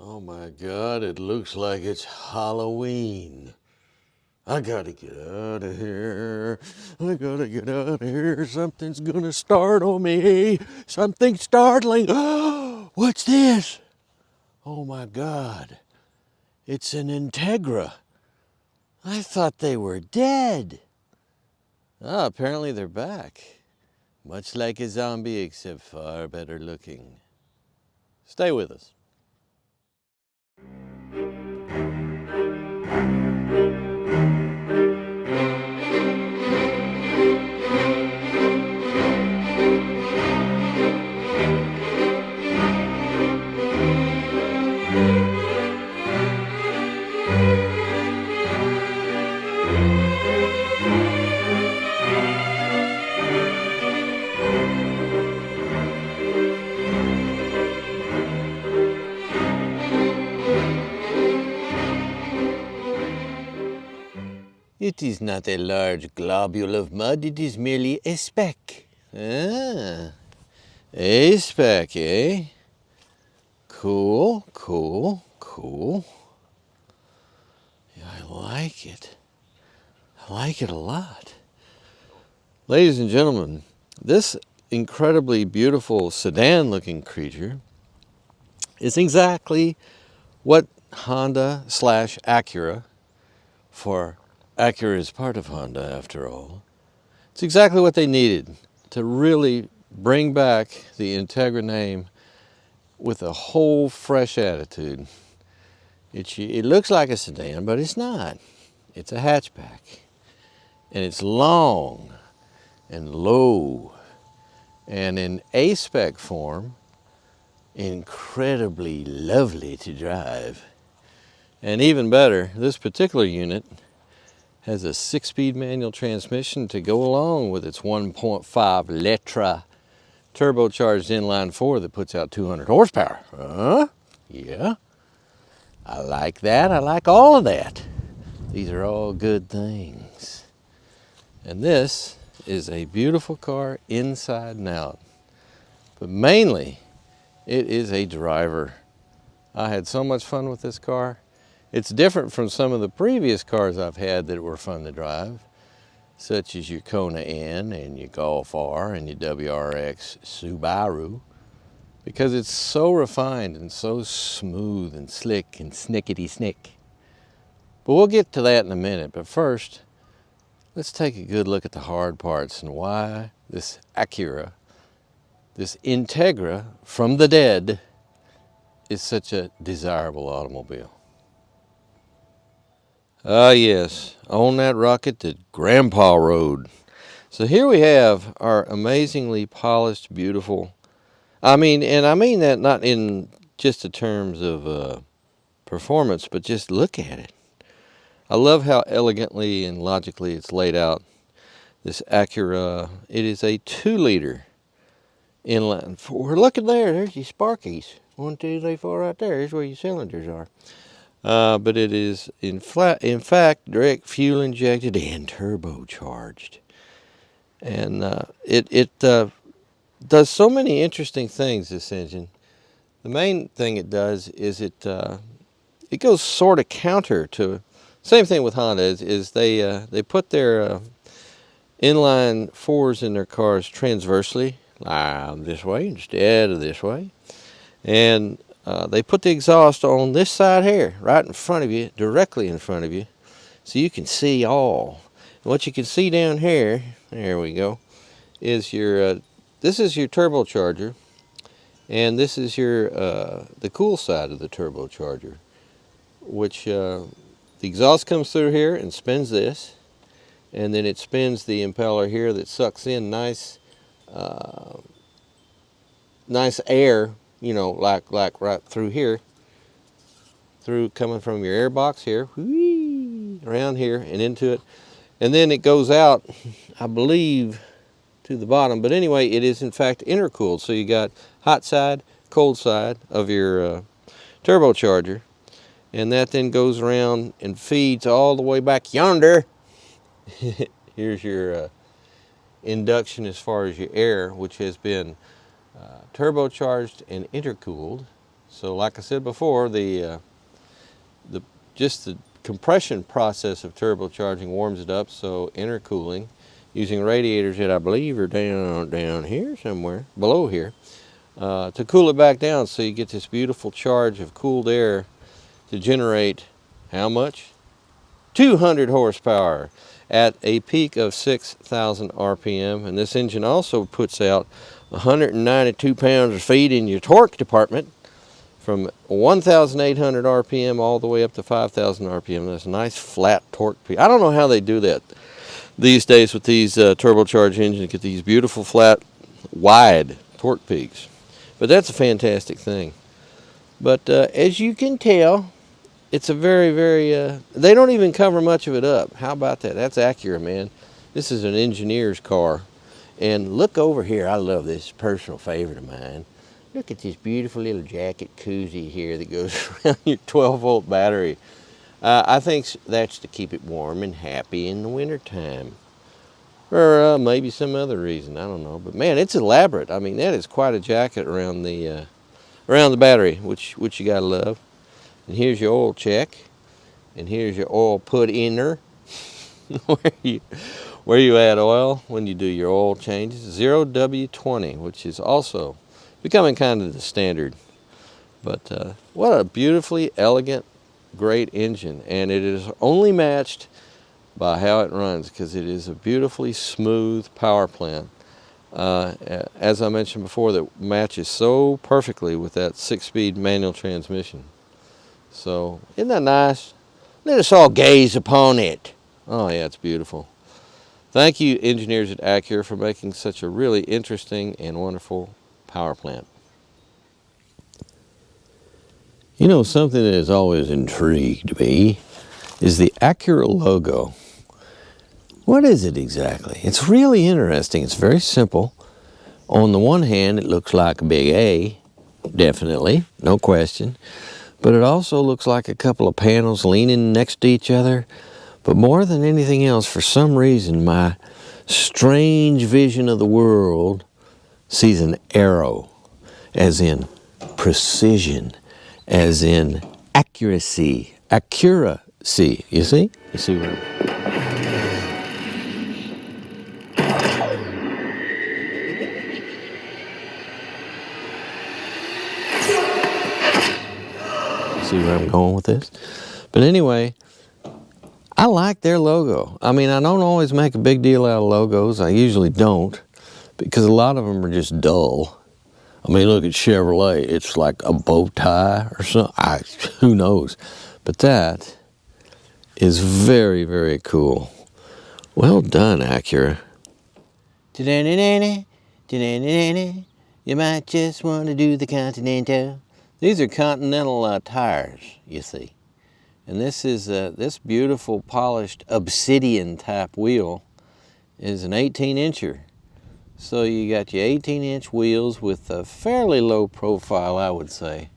Oh my God, it looks like it's Halloween. I gotta get out of here. I gotta get out of here. Something's gonna startle me. Something startling. What's this? Oh my God, it's an Integra. I thought they were dead. Ah, apparently they're back. Much like a zombie, except far better looking. Stay with us. It is not a large globule of mud, it is merely a speck. Ah, A-Spec, eh? Cool, cool, cool. Yeah, I like it. I like it a lot. Ladies and gentlemen, this incredibly beautiful sedan-looking creature is exactly what Honda / Acura, for Acura is part of Honda after all, it's exactly what they needed to really bring back the Integra name with a whole fresh attitude. It looks like a sedan, but it's not. It's a hatchback. And it's long and low and in A-Spec form, incredibly lovely to drive. And even better, this particular unit has a 6-speed manual transmission to go along with its 1.5 liter turbocharged inline 4 that puts out 200 horsepower. Yeah, I like that. I like all of that. These are all good things. And this is a beautiful car inside and out. But mainly, it is a driver. I had so much fun with this car. It's different from some of the previous cars I've had that were fun to drive, such as your Kona N and your Golf R and your WRX Subaru, because it's so refined and so smooth and slick and snickety snick. But we'll get to that in a minute. But first, let's take a good look at the hard parts and why this Acura, this Integra from the dead, is such a desirable automobile. Ah yes, on that rocket that Grandpa rode. So here we have our amazingly polished, beautiful, and I mean that not in just the terms of performance, but just look at it. I love how elegantly and logically it's laid out. This Acura, it is a 2-liter inline 4. Look at there's your sparkies. 1, 2, 3, 4 right there. Here's where your cylinders are. But it is in fact direct fuel injected and turbocharged. And it does so many interesting things, this engine. The main thing it does is it goes sort of counter to, same thing with Honda, is they put their inline 4s in their cars transversely, this way instead of this way. And they put the exhaust on this side here, right in front of you, directly in front of you, so you can see all. And what you can see down here, there we go, is your, this is your turbocharger, and this is your, the cool side of the turbocharger, which the exhaust comes through here and spins this, and then it spins the impeller here that sucks in nice air, like right through here, through coming from your air box here, whee, around here and into it. And then it goes out, I believe, to the bottom. But anyway, it is in fact intercooled. So you got hot side, cold side of your turbocharger. And that then goes around and feeds all the way back yonder. Here's your induction as far as your air, which has been turbocharged and intercooled. So like I said before, just the compression process of turbocharging warms it up, so intercooling using radiators that I believe are down here somewhere, below here, to cool it back down so you get this beautiful charge of cooled air to generate how much? 200 horsepower at a peak of 6,000 RPM. And this engine also puts out 192 pounds of feet in your torque department from 1,800 RPM all the way up to 5,000 RPM. That's a nice flat torque peak. I don't know how they do that these days with these turbocharged engines, get these beautiful flat, wide torque peaks. But that's a fantastic thing. But as you can tell, it's a very, very, they don't even cover much of it up. How about that? That's Acura, man. This is an engineer's car. And look over here. I love this, personal favorite of mine. Look at this beautiful little jacket koozie here that goes around your 12-volt battery. I think that's to keep it warm and happy in the wintertime. Or maybe some other reason, I don't know. But man, it's elaborate. I mean, that is quite a jacket around the battery, which you gotta love. And here's your oil check. And here's your oil put inner, where you add oil when you do your oil changes. 0W20, which is also becoming kind of the standard. But what a beautifully elegant, great engine. And it is only matched by how it runs, because it is a beautifully smooth power plant. As I mentioned before, that matches so perfectly with that 6-speed manual transmission. So, isn't that nice? Let us all gaze upon it. Oh yeah, it's beautiful. Thank you, engineers at Acura, for making such a really interesting and wonderful power plant. You know, something that has always intrigued me is the Acura logo. What is it exactly? It's really interesting. It's very simple. On the one hand, it looks like a big A, definitely, no question. But it also looks like a couple of panels leaning next to each other. But more than anything else, for some reason, my strange vision of the world sees an arrow, as in precision, as in accuracy, accuracy. You see? You see what see where I'm going with this? But anyway, I like their logo. I mean, I don't always make a big deal out of logos. I usually don't, because a lot of them are just dull. I mean, look at Chevrolet. It's like a bow tie or something. Who knows? But that is very, very cool. Well done, Acura. You might just want to do the Continental. These are Continental tires, you see. And this is this beautiful polished obsidian type wheel is an 18-incher. So you got your 18-inch wheels with a fairly low profile, I would say.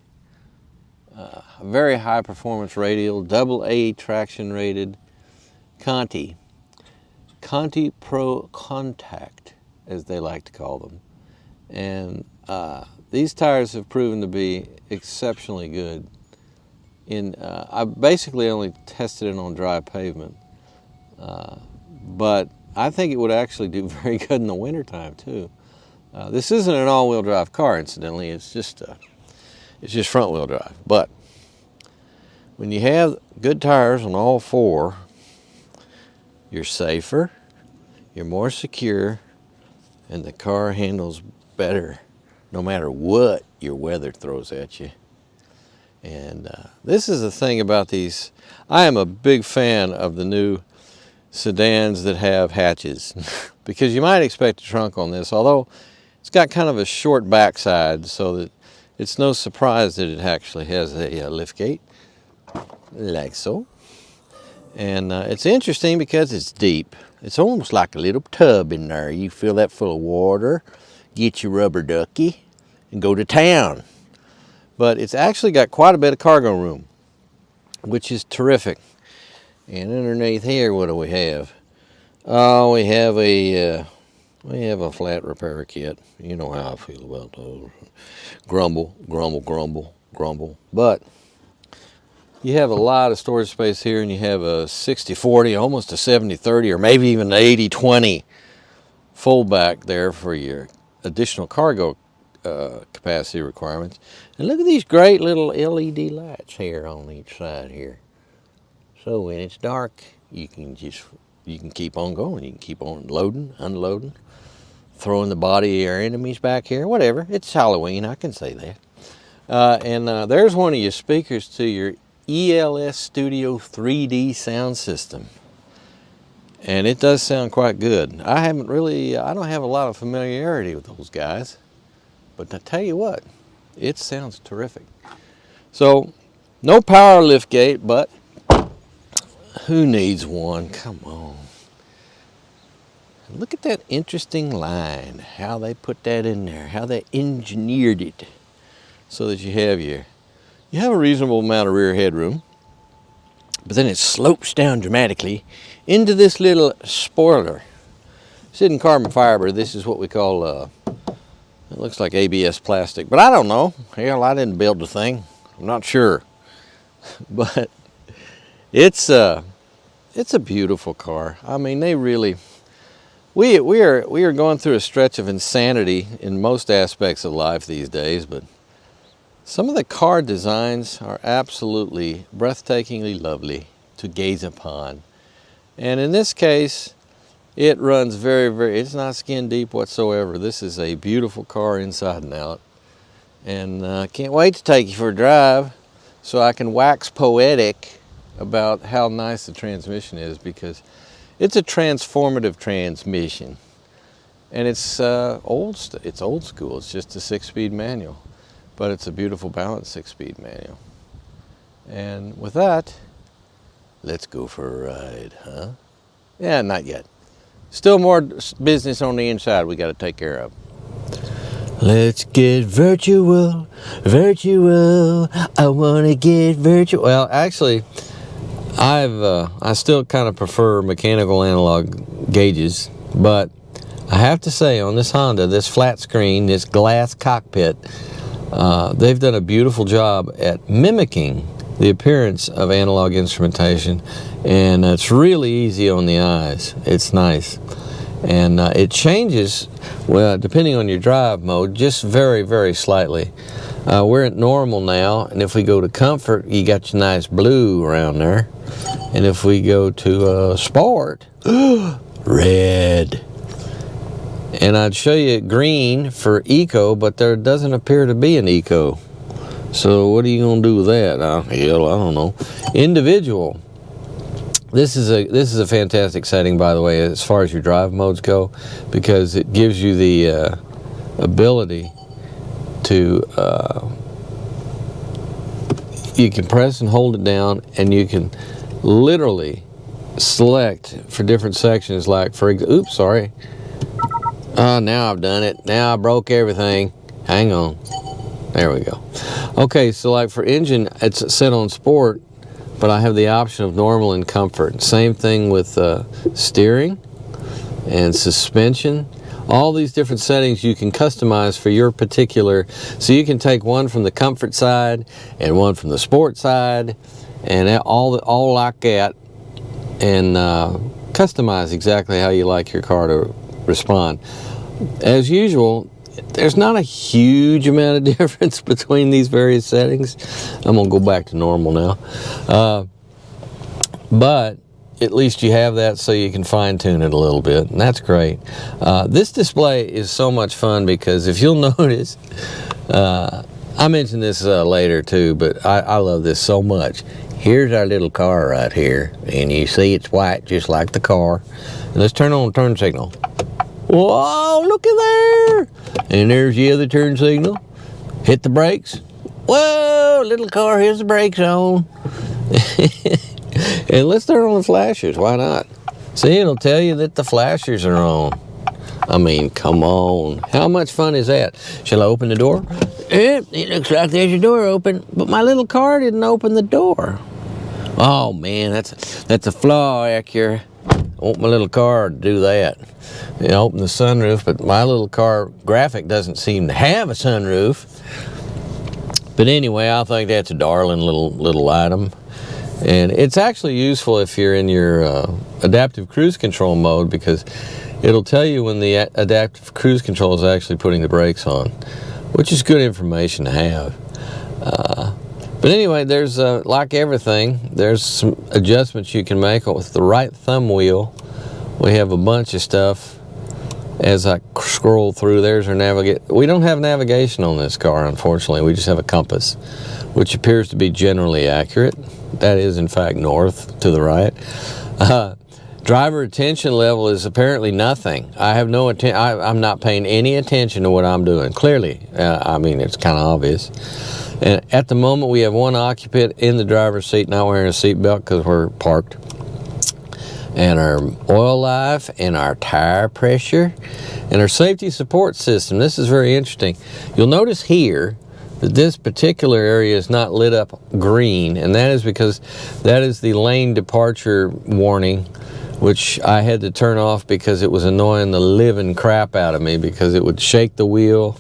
Very high performance radial, AA traction rated Conti Pro Contact, as they like to call them. And these tires have proven to be exceptionally good. I basically only tested it on dry pavement, but I think it would actually do very good in the wintertime too. This isn't an all-wheel drive car, incidentally. It's just front-wheel drive. But when you have good tires on all four, you're safer, you're more secure, and the car handles better no matter what your weather throws at you. And this is the thing about these. I am a big fan of the new sedans that have hatches because you might expect a trunk on this, although it's got kind of a short backside, so that it's no surprise that it actually has a lift gate like so. And it's interesting because it's deep. It's almost like a little tub in there. You fill that full of water, get your rubber ducky, and go to town. But it's actually got quite a bit of cargo room, which is terrific. And underneath here, what do we have? Oh, we have a flat repair kit. You know how I feel about those. Grumble, grumble, grumble. grumble. But you have a lot of storage space here, and you have a 60-40, almost a 70-30, or maybe even an 80-20 fullback there for your additional cargo capacity requirements. And look at these great little LED lights here on each side here. So when it's dark, you can keep on going. You can keep on loading, unloading, throwing the body of your enemies back here, whatever. It's Halloween, I can say that. And there's one of your speakers to your ELS Studio 3D sound system. And it does sound quite good. I don't have a lot of familiarity with those guys, but I tell you what, it sounds terrific. So, no power lift gate, but who needs one? Come on. Look at that interesting line, how they put that in there, how they engineered it so that you have a reasonable amount of rear headroom, but then it slopes down dramatically into this little spoiler. It's in carbon fiber. This is what we call, it looks like ABS plastic, but I don't know. Hell, I didn't build the thing. I'm not sure. But it's a beautiful car. I mean, they really, we are going through a stretch of insanity in most aspects of life these days, but some of the car designs are absolutely breathtakingly lovely to gaze upon. And in this case, it runs it's not skin deep whatsoever. This is a beautiful car inside and out. And I can't wait to take you for a drive so I can wax poetic about how nice the transmission is, because it's a transformative transmission. And it's old school. It's just a 6-speed manual. But it's a beautiful balanced 6-speed manual. And with that, let's go for a ride, huh? Yeah, not yet. Still more business on the inside we got to take care of. Let's get virtual, virtual. I want to get virtual. Well, actually, I still kind of prefer mechanical analog gauges, but I have to say on this Honda, this flat screen, this glass cockpit, they've done a beautiful job at mimicking the appearance of analog instrumentation, and it's really easy on the eyes. It's nice. And it changes, well, depending on your drive mode, just very, very slightly. We're at normal now, and if we go to comfort, you got your nice blue around there. And if we go to sport, red. And I'd show you green for eco, but there doesn't appear to be an eco. So what are you gonna do with that? Hell, I don't know. Individual. This is a fantastic setting, by the way, as far as your drive modes go, because it gives you the ability to you can press and hold it down, and you can literally select for different sections. Like oops, sorry. Now I've done it. Now I broke everything. Hang on. There we go. Okay, so like for engine, it's set on sport, but I have the option of normal and comfort. Same thing with steering and suspension. All these different settings you can customize for your particular, so you can take one from the comfort side and one from the sport side, and all like that, and customize exactly how you like your car to respond. As usual, there's not a huge amount of difference between these various settings. I'm gonna go back to normal now, but at least you have that so you can fine-tune it a little bit, and that's great. This display is so much fun because if you'll notice, I mentioned this later too, but I love this so much. Here's our little car right here, and you see it's white just like the car. And let's turn on turn signal. Whoa, look at there! And there's the other turn signal. Hit the brakes. Whoa, little car, here's the brakes on. And let's turn on the flashers, why not? See, it'll tell you that the flashers are on. I mean, come on. How much fun is that? Shall I open the door? It looks like there's your door open, but my little car didn't open the door. Oh man, that's a flaw, Acura. I want my little car to do that. You know, open the sunroof, but my little car graphic doesn't seem to have a sunroof. But anyway, I think that's a darling little item. And it's actually useful if you're in your adaptive cruise control mode, because it'll tell you when the adaptive cruise control is actually putting the brakes on, which is good information to have. But anyway, there's like everything, there's some adjustments you can make with the right thumb wheel. We have a bunch of stuff. As I scroll through, there's our navigate. We don't have navigation on this car, unfortunately. We just have a compass, which appears to be generally accurate. That is, in fact, north to the right. Driver attention level is apparently nothing. I have no I'm not paying any attention to what I'm doing. Clearly, I mean, it's kind of obvious. And at the moment, we have one occupant in the driver's seat not wearing a seatbelt because we're parked. And our oil life, and our tire pressure, and our safety support system. This is very interesting. You'll notice here that this particular area is not lit up green, and that is because that is the lane departure warning, which I had to turn off because it was annoying the living crap out of me, because it would shake the wheel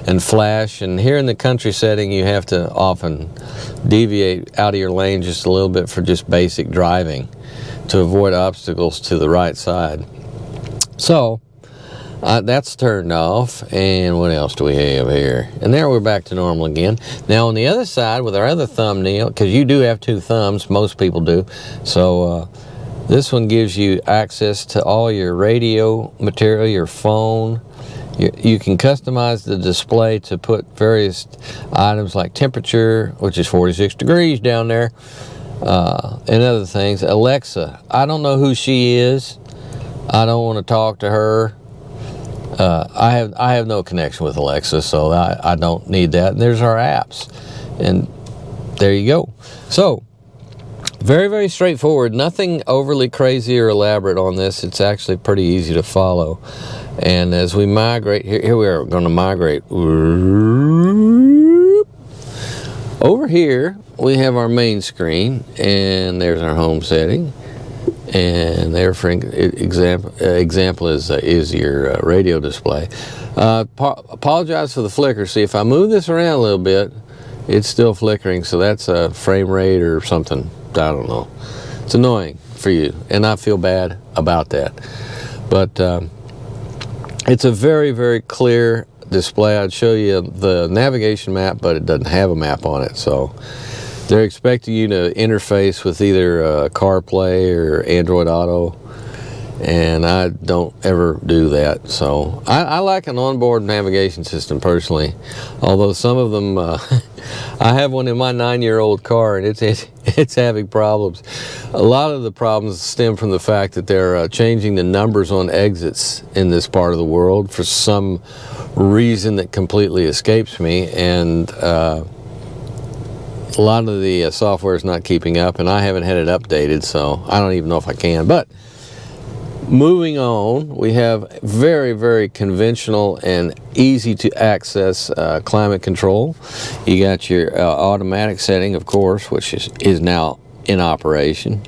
and flash. And here in the country setting, you have to often deviate out of your lane just a little bit for just basic driving to avoid obstacles to the right side. So that's turned off. And what else do we have here? And there we're back to normal again. Now on the other side with our other thumbnail, because you do have two thumbs, most people do, so this one gives you access to all your radio material, your phone. You can customize the display to put various items like temperature, which is 46 degrees down there, and other things. Alexa, I don't know who she is. I don't want to talk to her. I have no connection with Alexa, so I don't need that. And there's our apps, and there you go. So very, very straightforward. Nothing overly crazy or elaborate on this. It's actually pretty easy to follow. And as we migrate, here we are going to migrate. Over here, we have our main screen, and there's our home setting. And there, for example is your radio display. Apologize for the flicker. See, if I move this around a little bit, it's still flickering, so that's a frame rate or something. I don't know. It's annoying for you, and I feel bad about that. But it's a very, very clear display. I'd show you the navigation map, but it doesn't have a map on it. So they're expecting you to interface with either CarPlay or Android Auto, and I don't ever do that. So I like an onboard navigation system personally, although some of them, I have one in my 9-year-old car, and it's having problems. A lot of the problems stem from the fact that they're changing the numbers on exits in this part of the world for some reason that completely escapes me, and a lot of the software is not keeping up, and I haven't had it updated, so I don't even know if I can. But moving on, we have very, very conventional and easy to access climate control. You got your automatic setting, of course, which is now in operation.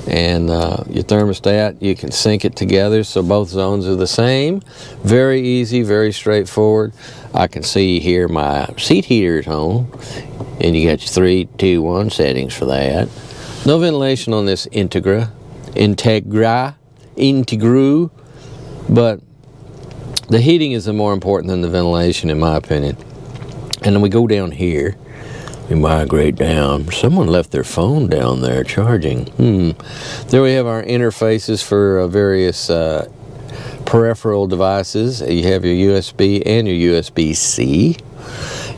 And your thermostat, you can sync it together so both zones are the same. Very easy, very straightforward. I can see here my seat heater is on, and you got your 3, 2, 1 settings for that. No ventilation on this Integra, but the heating is more important than the ventilation, in my opinion. And then we go down here. We migrate down. Someone left their phone down there charging. There we have our interfaces for various peripheral devices. You have your USB and your USB-C.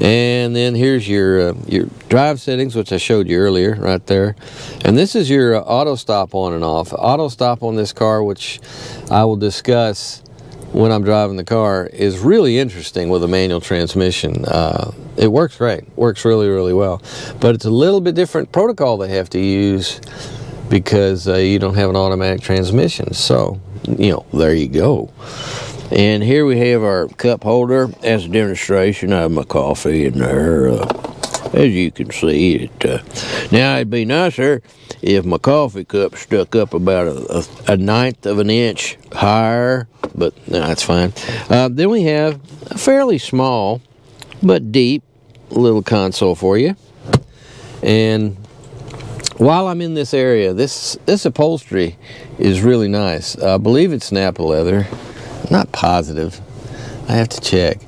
And then here's your drive settings, which I showed you earlier right there. And this is your auto stop on and off. Auto stop on this car, which I will discuss when I'm driving the car, is really interesting with a manual transmission. It works great, works really, really well. But it's a little bit different protocol they have to use because you don't have an automatic transmission. So, there you go. And here we have our cup holder as a demonstration. I have my coffee in there, as you can see. Now, it'd be nicer if my coffee cup stuck up about a 1/9 of an inch higher, but no, that's fine. Then we have a fairly small but deep little console for you. And while I'm in this area, this upholstery is really nice. I believe it's Napa leather. I'm not positive. I have to check.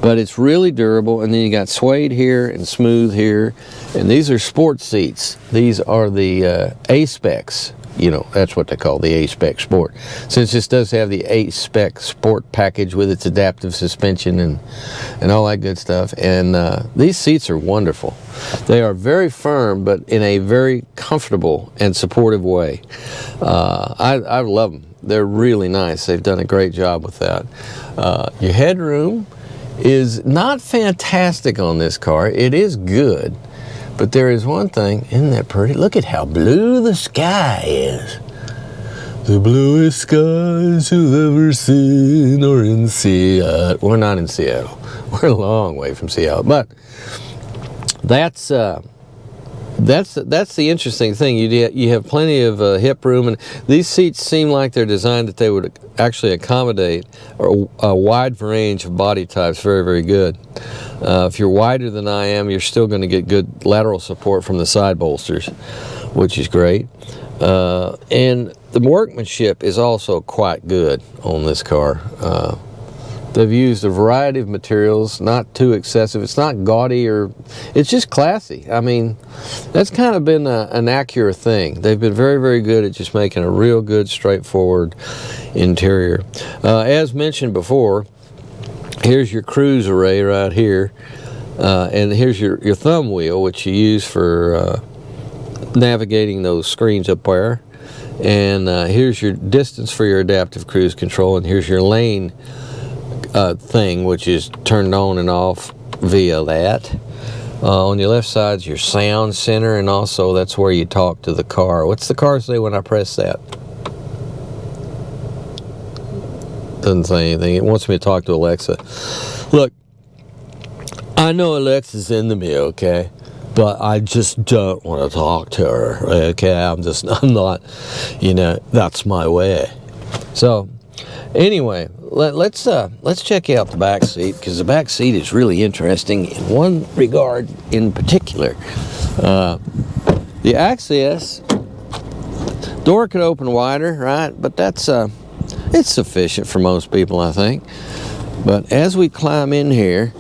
But it's really durable, and then you got suede here and smooth here. And these are sports seats. These are the A-Specs. You know, that's what they call the A-Spec Sport. Since this does have the A-Spec Sport package with its adaptive suspension and all that good stuff. And these seats are wonderful. They are very firm, but in a very comfortable and supportive way. I love them. They're really nice. They've done a great job with that. Your headroom is not fantastic on this car. It is good. But there is one thing, isn't that pretty? Look at how blue the sky is. The bluest skies you've ever seen are in Seattle. We're not in Seattle. We're a long way from Seattle. But that's the interesting thing. You have plenty of hip room, and these seats seem like they're designed that they would actually accommodate a wide range of body types very, very good. If you're wider than I am, you're still going to get good lateral support from the side bolsters, which is great. And the workmanship is also quite good on this car. They've used a variety of materials, not too excessive. It's not gaudy, or it's just classy. I mean, that's kind of been an Acura thing. They've been very, very good at just making a real good, straightforward interior. As mentioned before, here's your cruise array right here, and here's your thumb wheel, which you use for navigating those screens up there. And here's your distance for your adaptive cruise control, and here's your lane thing, which is turned on and off via that. On your left side is your sound center, and also that's where you talk to the car. What's the car say when I press that? Doesn't say anything. It wants me to talk to Alexa. Look, I know Alexa's into me, okay? But I just don't want to talk to her, okay? I'm not, you know, that's my way. So, anyway, let's check out the back seat, because the back seat is really interesting in one regard in particular. The access door could open wider, right? But that's it's sufficient for most people, I think. But as we climb in here,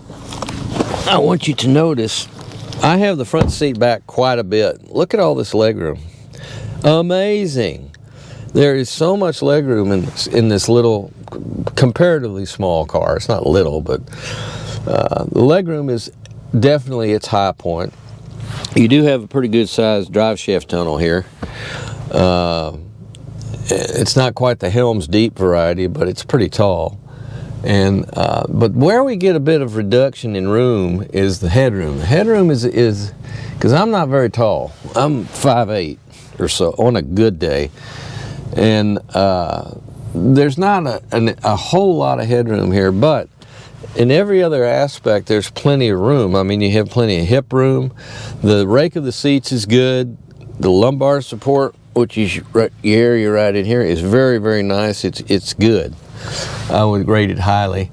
I want you to notice I have the front seat back quite a bit. Look at all this legroom. Amazing. There is so much legroom in this little, comparatively small car. It's not little, but the legroom is definitely its high point. You do have a pretty good sized drive shaft tunnel here. It's not quite the Helms Deep variety, but it's pretty tall. And but where we get a bit of reduction in room is the headroom. The headroom is because I'm not very tall. I'm 5'8" or so on a good day, and there's not a whole lot of headroom here. But in every other aspect, there's plenty of room. I mean, you have plenty of hip room. The rake of the seats is good. The lumbar support, which is the area right in here, is very, very nice. It's good. I would rate it highly.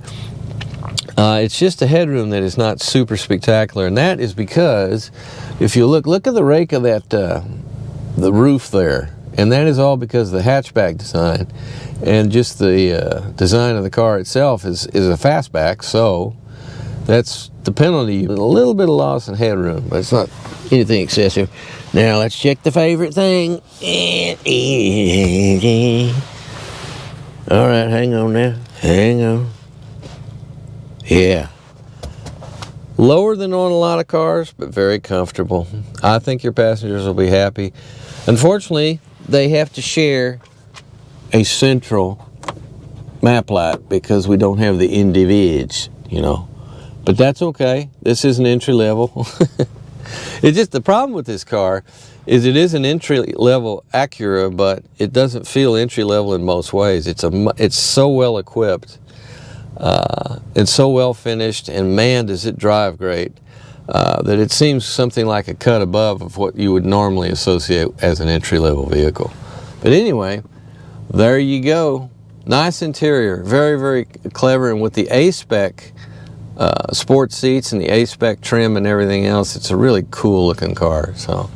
It's just a headroom that is not super spectacular, and that is because if you look at the rake of that the roof there, and that is all because of the hatchback design, and just the design of the car itself is a fastback, so that's the penalty. A little bit of loss in headroom, but it's not anything excessive. Now let's check the favorite thing. All right, hang on now. Hang on. Yeah. Lower than on a lot of cars, but very comfortable. I think your passengers will be happy. Unfortunately, they have to share a central map light because we don't have the individs, you know. But that's okay. This is an entry level. It's just the problem with this car is it is an entry-level Acura, but it doesn't feel entry-level in most ways. It's so well equipped, and so well finished, and man, does it drive great, that it seems something like a cut above of what you would normally associate as an entry-level vehicle. But anyway, there you go. Nice interior, very, very clever, and with the A-Spec sports seats and the A-Spec trim and everything else. It's a really cool looking car. So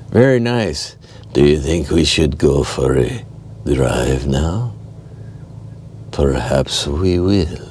very nice. Do you think we should go for a drive now? Perhaps we will.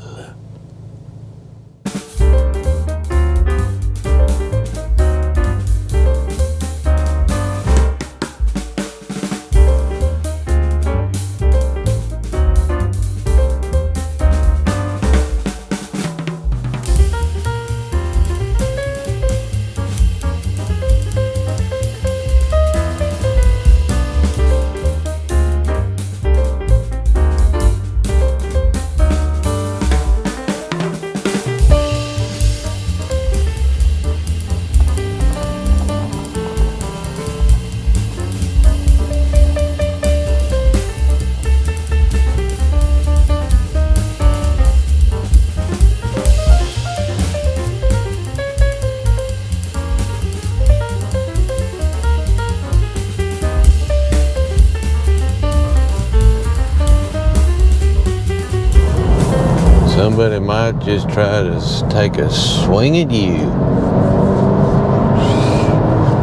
Somebody might just try to take a swing at you.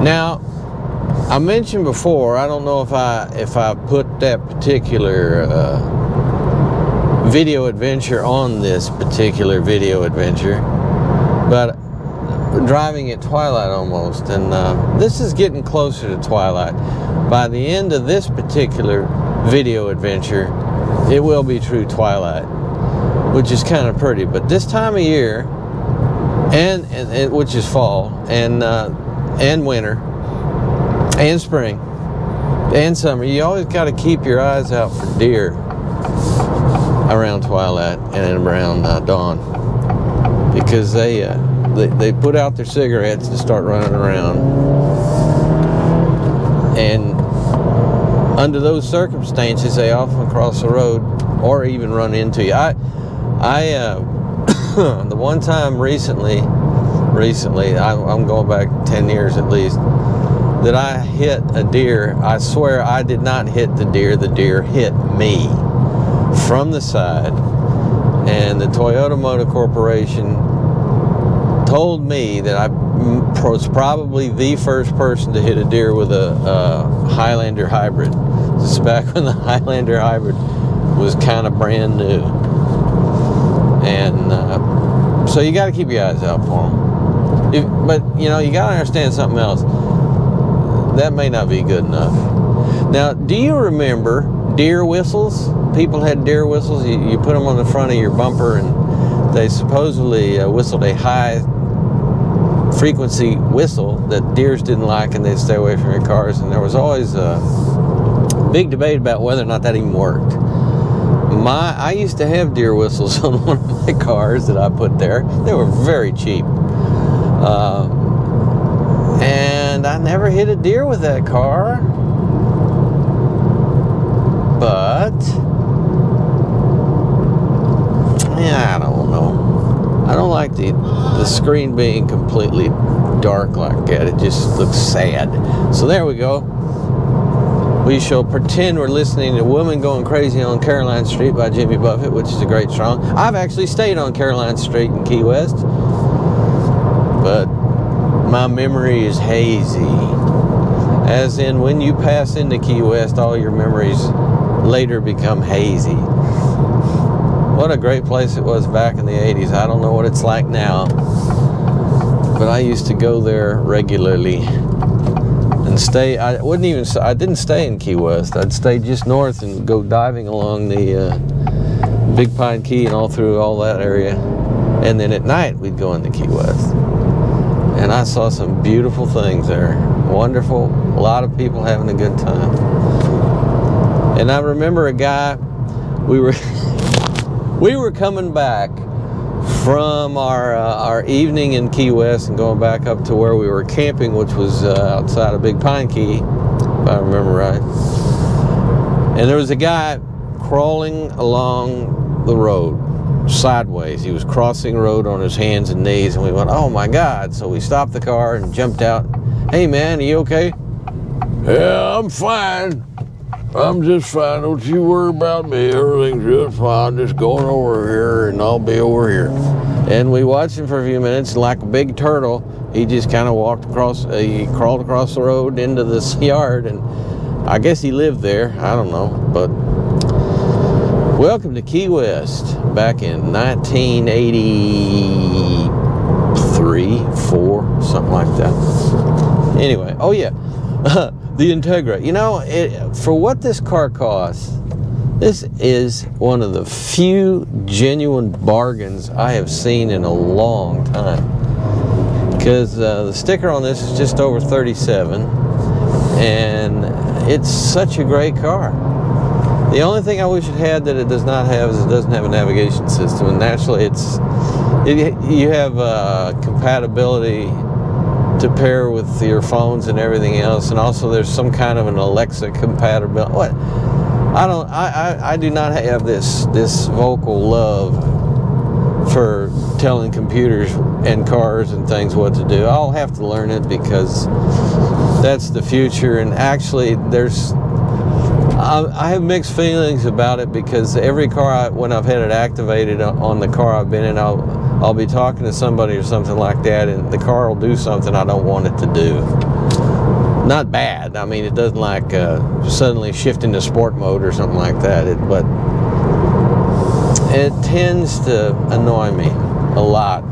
Now, I mentioned before, I don't know if I put that particular video adventure on this particular video adventure, but driving at twilight almost, and this is getting closer to twilight. By the end of this particular video adventure, it will be true twilight, which is kind of pretty. But this time of year, and which is fall, and winter, and spring, and summer, you always got to keep your eyes out for deer around twilight and around dawn, because they put out their cigarettes and start running around. And under those circumstances, they often cross the road or even run into you. The one time recently, I'm going back 10 years at least, that I hit a deer. I swear I did not hit the deer hit me from the side, and the Toyota Motor Corporation told me that I was probably the first person to hit a deer with a Highlander hybrid. This is back when the Highlander hybrid was kind of brand new. And so you got to keep your eyes out for them. But, you know, you got to understand something else. That may not be good enough. Now, do you remember deer whistles? People had deer whistles. You put them on the front of your bumper, and they supposedly whistled a high frequency whistle that deers didn't like, and they'd stay away from your cars. And there was always a big debate about whether or not that even worked. I used to have deer whistles on one of my cars that I put there. They were very cheap. And I never hit a deer with that car. But, yeah, I don't know. I don't like the screen being completely dark like that. It just looks sad. So there we go. We shall pretend we're listening to Woman Going Crazy on Caroline Street by Jimmy Buffett, which is a great song. I've actually stayed on Caroline Street in Key West, but my memory is hazy. As in, when you pass into Key West, all your memories later become hazy. What a great place it was back in the 80s. I don't know what it's like now, but I used to go there regularly. And stay. I didn't stay in Key West. I'd stay just north and go diving along the Big Pine Key and all through all that area. And then at night we'd go into Key West. And I saw some beautiful things there. Wonderful. A lot of people having a good time. And I remember a guy. We were coming back from our evening in Key West and going back up to where we were camping, which was outside of Big Pine Key, if I remember right. And there was a guy crawling along the road sideways. He was crossing the road on his hands and knees, and we went, oh my God. So we stopped the car and jumped out. Hey man, are you okay? Yeah, I'm fine. I'm just fine. Don't you worry about me. Everything's just fine. Just going over here, and I'll be over here. And we watched him for a few minutes, and like a big turtle, he just kind of walked across, he crawled across the road into this yard, and I guess he lived there. I don't know, but welcome to Key West back in 1983, 4, something like that. Anyway, oh yeah, the Integra. You know, for what this car costs, this is one of the few genuine bargains I have seen in a long time. Because the sticker on this is just over 37, and it's such a great car. The only thing I wish it had that it does not have is it doesn't have a navigation system, and naturally you have compatibility to pair with your phones and everything else, and also there's some kind of an Alexa compatibility. What? I do not have this vocal love for telling computers and cars and things what to do. I'll have to learn it because that's the future. And actually, I have mixed feelings about it, because every car when I've had it activated on the car I've been in, I'll be talking to somebody or something like that, and the car will do something I don't want it to do. Not bad. I mean, it doesn't like suddenly shift into sport mode or something like that. But it tends to annoy me a lot.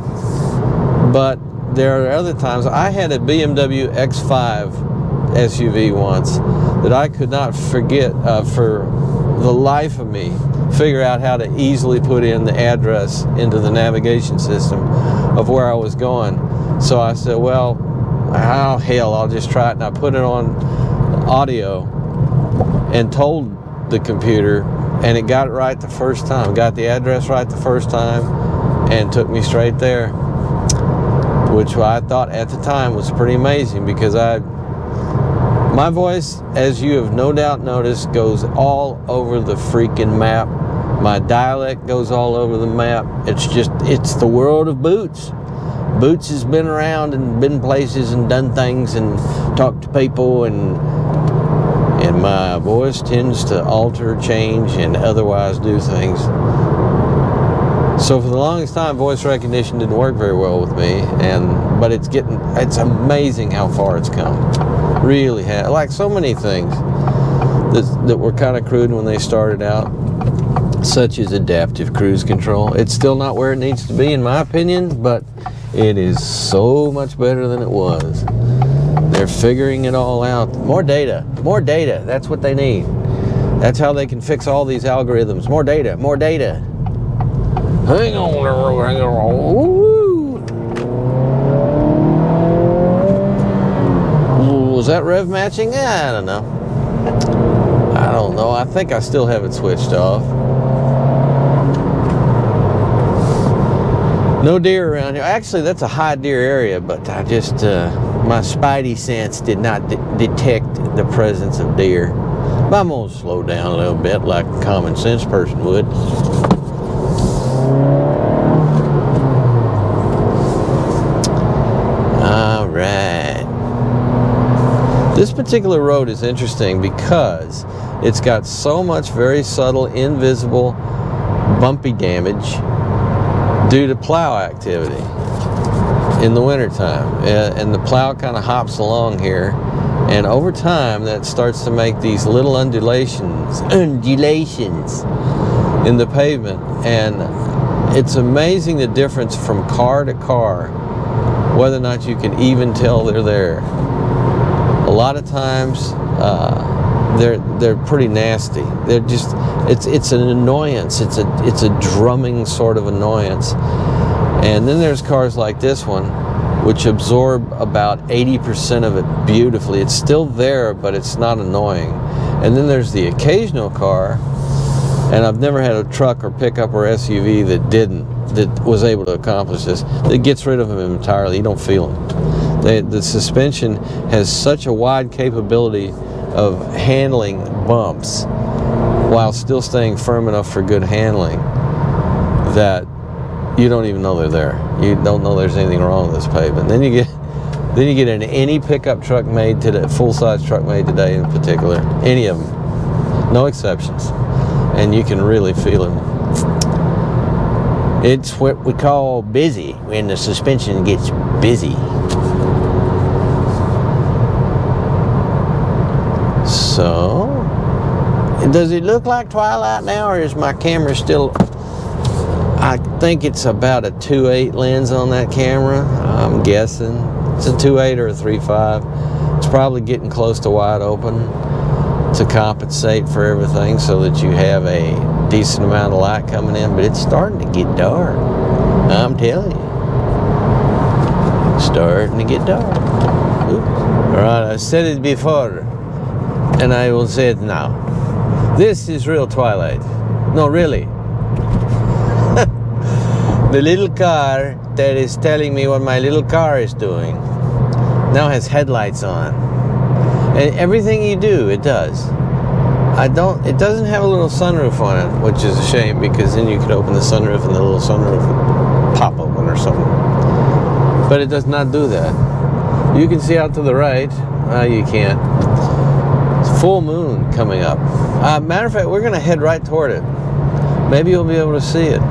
But there are other times. I had a BMW X5 SUV once that I could not forget for the life of me figure out how to easily put in the address into the navigation system of where I was going. So I said, well, oh hell, I'll just try it. And I put it on audio and told the computer, and it got it right the first time. Got the address right the first time and took me straight there, which I thought at the time was pretty amazing, because my voice, as you have no doubt noticed, goes all over the freaking map. My dialect goes all over the map. It's the world of Boots. Boots has been around and been places and done things and talked to people, and my voice tends to alter, change, and otherwise do things. So for the longest time, voice recognition didn't work very well with me, but it's amazing how far it's come. Really has, like so many things that were kind of crude when they started out, such as adaptive cruise control. It's still not where it needs to be, in my opinion, but it is so much better than it was. They're figuring it all out. More data, that's what they need. That's how they can fix all these algorithms. More data. Hang on. Ooh. Was that rev matching? I don't know. I think I still have it switched off. No deer around here. Actually, that's a high deer area, but I just, my spidey sense did not detect the presence of deer. But I'm going to slow down a little bit like a common sense person would. All right. This particular road is interesting because it's got so much very subtle, invisible, bumpy damage due to plow activity in the wintertime. And the plow kind of hops along here, and over time that starts to make these little undulations in the pavement. And it's amazing the difference from car to car, whether or not you can even tell they're there. A lot of times they're pretty nasty. They're just, it's an annoyance. It's a drumming sort of annoyance. And then there's cars like this one, which absorb about 80% of it beautifully. It's still there, but it's not annoying. And then there's the occasional car, and I've never had a truck or pickup or SUV that was able to accomplish this. It gets rid of them entirely. You don't feel them. The suspension has such a wide capability of handling bumps while still staying firm enough for good handling that you don't even know they're there. You don't know there's anything wrong with this pavement. Then you get in any pickup truck made today, full-size truck made today in particular, any of them, no exceptions. And you can really feel them. It's what we call busy, when the suspension gets busy. So, does it look like twilight now, or is my camera still... I think it's about a 2.8 lens on that camera. I'm guessing. It's a 2.8 or a 3.5. It's probably getting close to wide open to compensate for everything so that you have a decent amount of light coming in. But it's starting to get dark. I'm telling you. It's starting to get dark. Oops. All right, I said it before, and I will say it now. This is real twilight. No, really. The little car that is telling me what my little car is doing now has headlights on. And everything you do, it does. It doesn't have a little sunroof on it, which is a shame, because then you could open the sunroof and the little sunroof would pop open or something. But it does not do that. You can see out to the right. You can't. It's full moon coming up. Matter of fact, we're going to head right toward it. Maybe you'll be able to see it.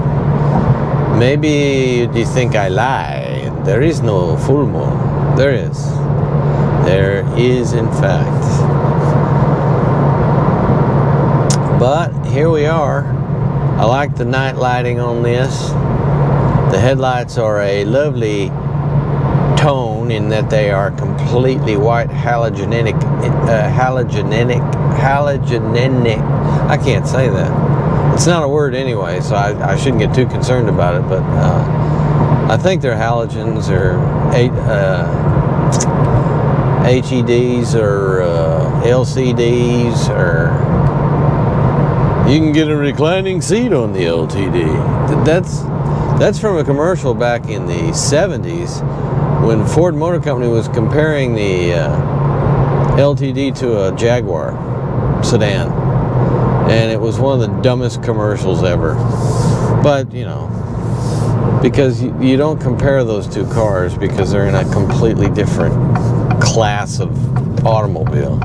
Maybe you think I lie. There is no full moon. There is. There is, in fact. But here we are. I like the night lighting on this. The headlights are a lovely tone in that they are completely white halogenic. I can't say that. It's not a word anyway, so I shouldn't get too concerned about it, but I think they're halogens or HEDs or LCDs, or you can get a reclining seat on the LTD. That's from a commercial back in the 70s when Ford Motor Company was comparing the LTD to a Jaguar sedan. And it was one of the dumbest commercials ever. But, you know, because you don't compare those two cars because they're in a completely different class of automobile.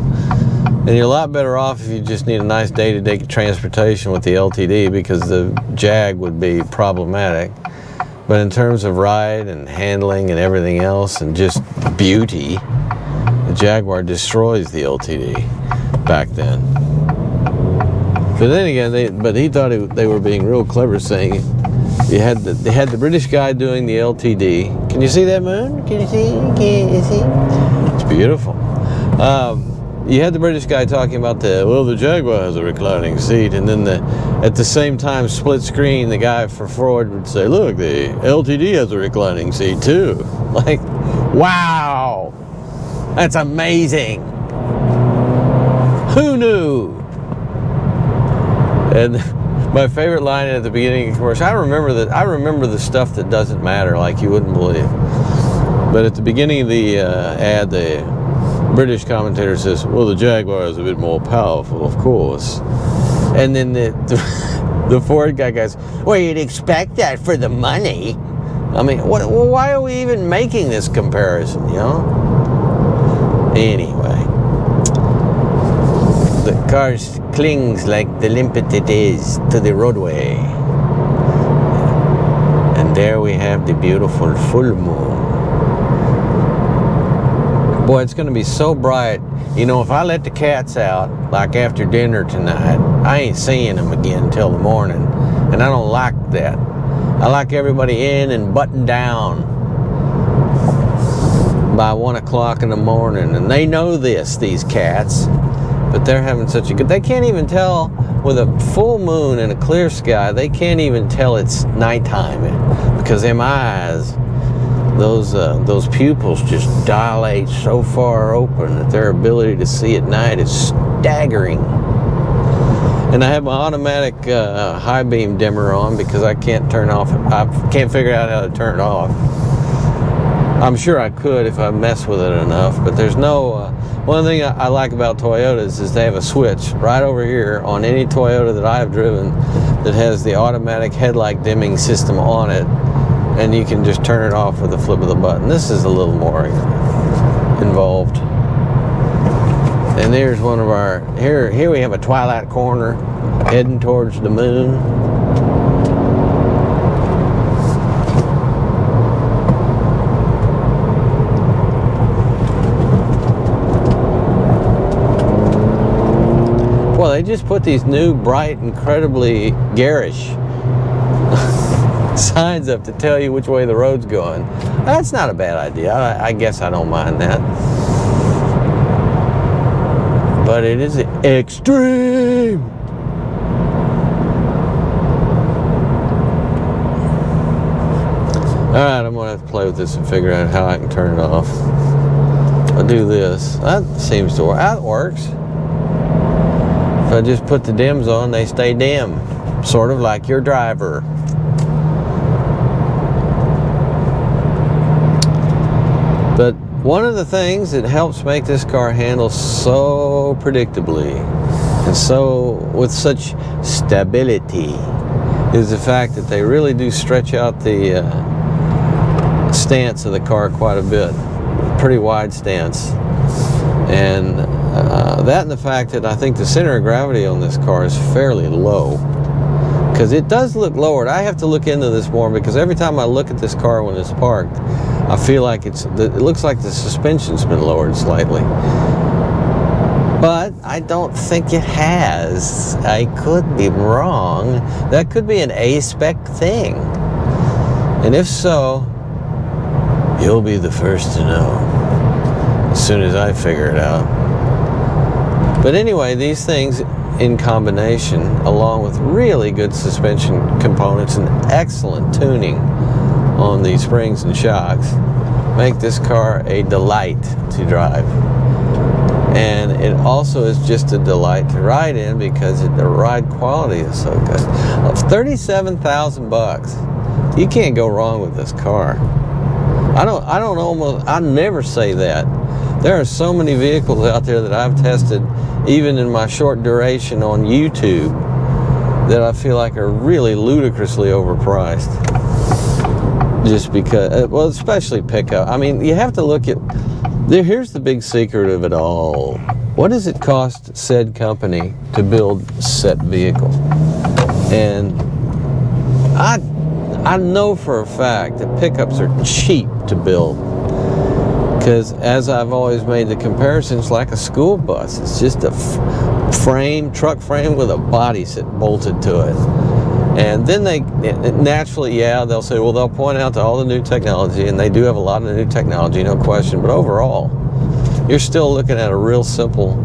And you're a lot better off if you just need a nice day-to-day transportation with the LTD, because the Jag would be problematic. But in terms of ride and handling and everything else and just beauty, the Jaguar destroys the LTD back then. But then again, he thought they were being real clever, saying they had the British guy doing the LTD. Can you see that moon? Can you see? Can you see? It's beautiful. You had the British guy talking about the Jaguar has a reclining seat, and then at the same time, split screen, the guy for Ford would say, look, the LTD has a reclining seat too. Like, wow, that's amazing. Who knew? And my favorite line at the beginning of the commercial, I remember the stuff that doesn't matter, like you wouldn't believe. But at the beginning of the ad, the British commentator says, well, the Jaguar is a bit more powerful, of course. And then the Ford guy goes, well, you'd expect that for the money. I mean, why are we even making this comparison, you know? Anyway. The car clings like the limpet it is to the roadway. And there we have the beautiful full moon. Boy, it's going to be so bright. You know, if I let the cats out, like after dinner tonight, I ain't seeing them again till the morning. And I don't like that. I like everybody in and buttoned down by 1 o'clock in the morning. And they know this, these cats. But they're having such a good... They can't even tell, with a full moon and a clear sky, they can't even tell it's nighttime. Because them eyes, those pupils just dilate so far open that their ability to see at night is staggering. And I have my automatic high beam dimmer on because I can't turn off... I can't figure out how to turn it off. I'm sure I could if I mess with it enough, but there's no... one thing I like about Toyotas is they have a switch right over here on any Toyota that I've driven that has the automatic headlight dimming system on it, and you can just turn it off with the flip of the button. This is a little more involved. And there's one of our, here we have a twilight corner heading towards the moon. Well, they just put these new, bright, incredibly garish signs up to tell you which way the road's going. That's not a bad idea. I guess I don't mind that. But it is extreme. Alright, I'm going to have to play with this and figure out how I can turn it off. I'll do this. That seems to work. That works. If I just put the dims on, they stay dim. Sort of like your driver. But one of the things that helps make this car handle so predictably and so with such stability is the fact that they really do stretch out the stance of the car quite a bit. Pretty wide stance. And that and the fact that I think the center of gravity on this car is fairly low. Because it does look lowered. I have to look into this more because every time I look at this car when it's parked, I feel like it looks like the suspension's been lowered slightly. But I don't think it has. I could be wrong. That could be an A-Spec thing. And if so, you'll be the first to know as soon as I figure it out. But anyway, these things in combination, along with really good suspension components and excellent tuning on these springs and shocks, make this car a delight to drive. And it also is just a delight to ride in because the ride quality is so good. $37,000. You can't go wrong with this car. I never say that. There are so many vehicles out there that I've tested, even in my short duration on YouTube, that I feel like are really ludicrously overpriced. Just because, well, especially pickup. I mean, you have to look at, here's the big secret of it all. What does it cost said company to build said vehicle? And I know for a fact that pickups are cheap to build. Because as I've always made the comparison, it's like a school bus. It's just a truck frame with a body bolted to it. And then they naturally, they'll say, well, they'll point out to all the new technology, and they do have a lot of new technology, no question. But overall, you're still looking at a real simple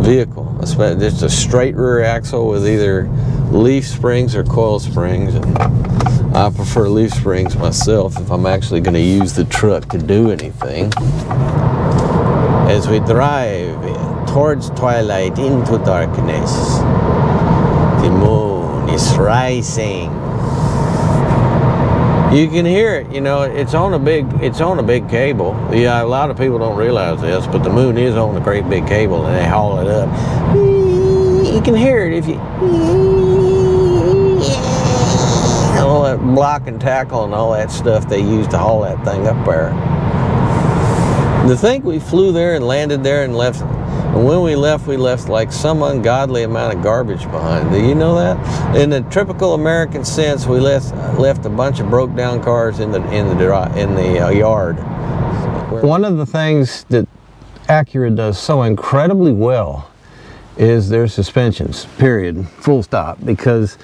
vehicle. Just a straight rear axle with either leaf springs or coil springs. And I prefer leaf springs myself if I'm actually going to use the truck to do anything. As we drive towards twilight into darkness, the moon is rising. You can hear it, you know, it's on a big cable. Yeah, a lot of people don't realize this, but the moon is on a great big cable and they haul it up. You can hear it if you, all that block and tackle and all that stuff they use to haul that thing up there. To think we flew there and landed there and left, and when we left like some ungodly amount of garbage behind. Do you know that? In the typical American sense, we left a bunch of broke down cars in the yard. One of the things that Acura does so incredibly well is their suspensions, period, full stop, because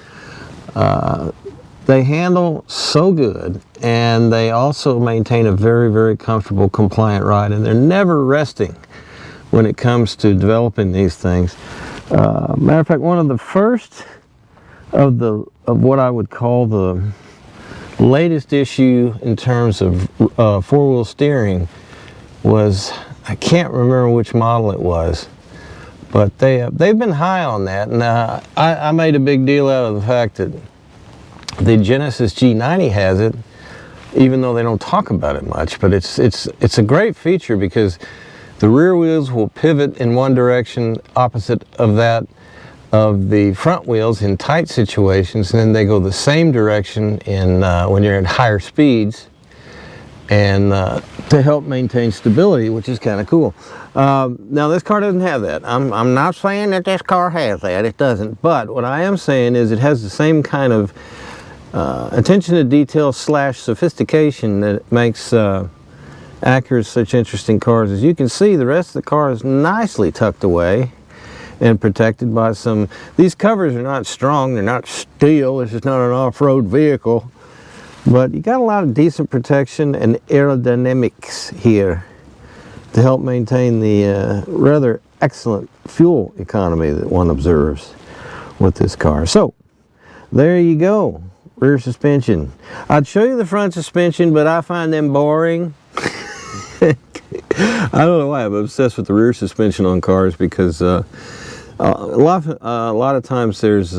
they handle so good, and they also maintain a very, very comfortable, compliant ride, and they're never resting when it comes to developing these things. Matter of fact, one of the first of what I would call the latest issue in terms of four-wheel steering was, I can't remember which model it was, but they've been high on that, and I made a big deal out of the fact that the Genesis G90 has it, even though they don't talk about it much. But it's a great feature because the rear wheels will pivot in one direction opposite of that of the front wheels in tight situations, and then they go the same direction in when you're at higher speeds. and to help maintain stability, which is kind of cool. Now this car doesn't have that. I'm not saying that this car has that, it doesn't, but what I am saying is it has the same kind of attention to detail / sophistication that makes Acuras such interesting cars. As you can see, the rest of the car is nicely tucked away and protected by some, these covers are not strong, they're not steel, this is not an off-road vehicle, but you got a lot of decent protection and aerodynamics here to help maintain the rather excellent fuel economy that one observes with this car. So there you go, rear suspension. I'd show you the front suspension, but I find them boring. I don't know why I'm obsessed with the rear suspension on cars, because a lot of times there's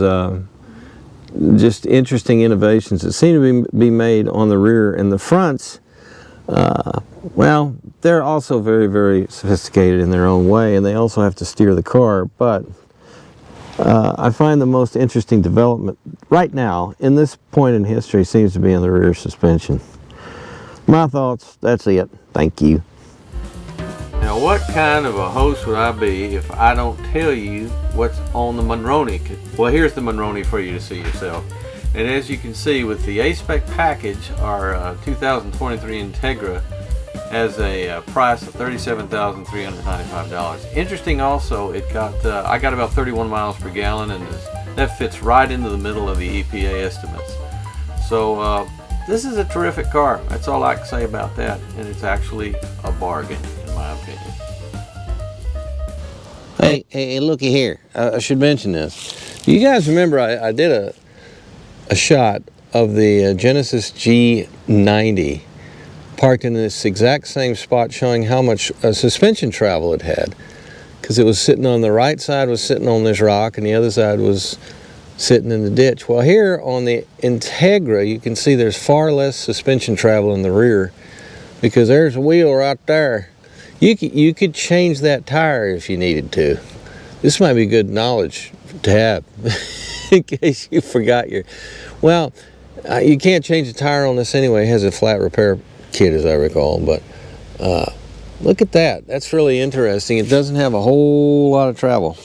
just interesting innovations that seem to be made on the rear, and the fronts, well, they're also very, very sophisticated in their own way, and they also have to steer the car, but I find the most interesting development right now in this point in history seems to be in the rear suspension. My thoughts, that's it. Thank you. Now, what kind of a host would I be if I don't tell you what's on the Monroney? Well, here's the Monroney for you to see yourself. And as you can see, with the A-Spec package, our 2023 Integra has a price of $37,395. Interesting also, it got I got about 31 miles per gallon, and that fits right into the middle of the EPA estimates. So this is a terrific car. That's all I can say about that, and it's actually a bargain, in my opinion. Hey, looky here. I should mention this. You guys remember I did a shot of the Genesis G90 parked in this exact same spot, showing how much suspension travel it had, because it was sitting on the right side, was sitting on this rock, and the other side was sitting in the ditch. Well, here on the Integra, you can see there's far less suspension travel in the rear, because there's a wheel right there. You could change that tire if you needed to. This might be good knowledge to have in case you forgot your, well, you can't change the tire on this anyway. It has a flat repair kit, as I recall, but look at that. That's really interesting. It doesn't have a whole lot of travel,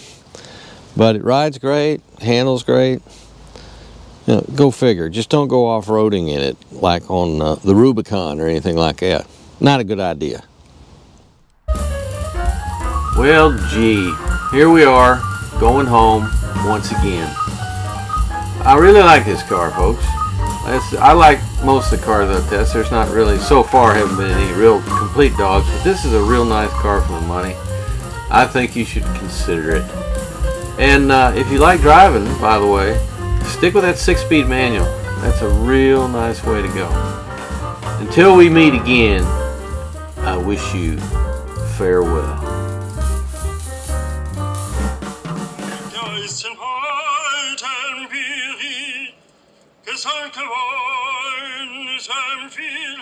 but it rides great, handles great. You know, go figure. Just don't go off-roading in it like on the Rubicon or anything like that. Not a good idea. Well, gee, here we are, going home once again. I really like this car, folks. I like most of the cars I test. There's not really, so far, haven't been any real complete dogs, but this is a real nice car for the money. I think you should consider it. And if you like driving, by the way, stick with that 6-speed manual. That's a real nice way to go. Until we meet again, I wish you farewell. Gesandt geworden ist viel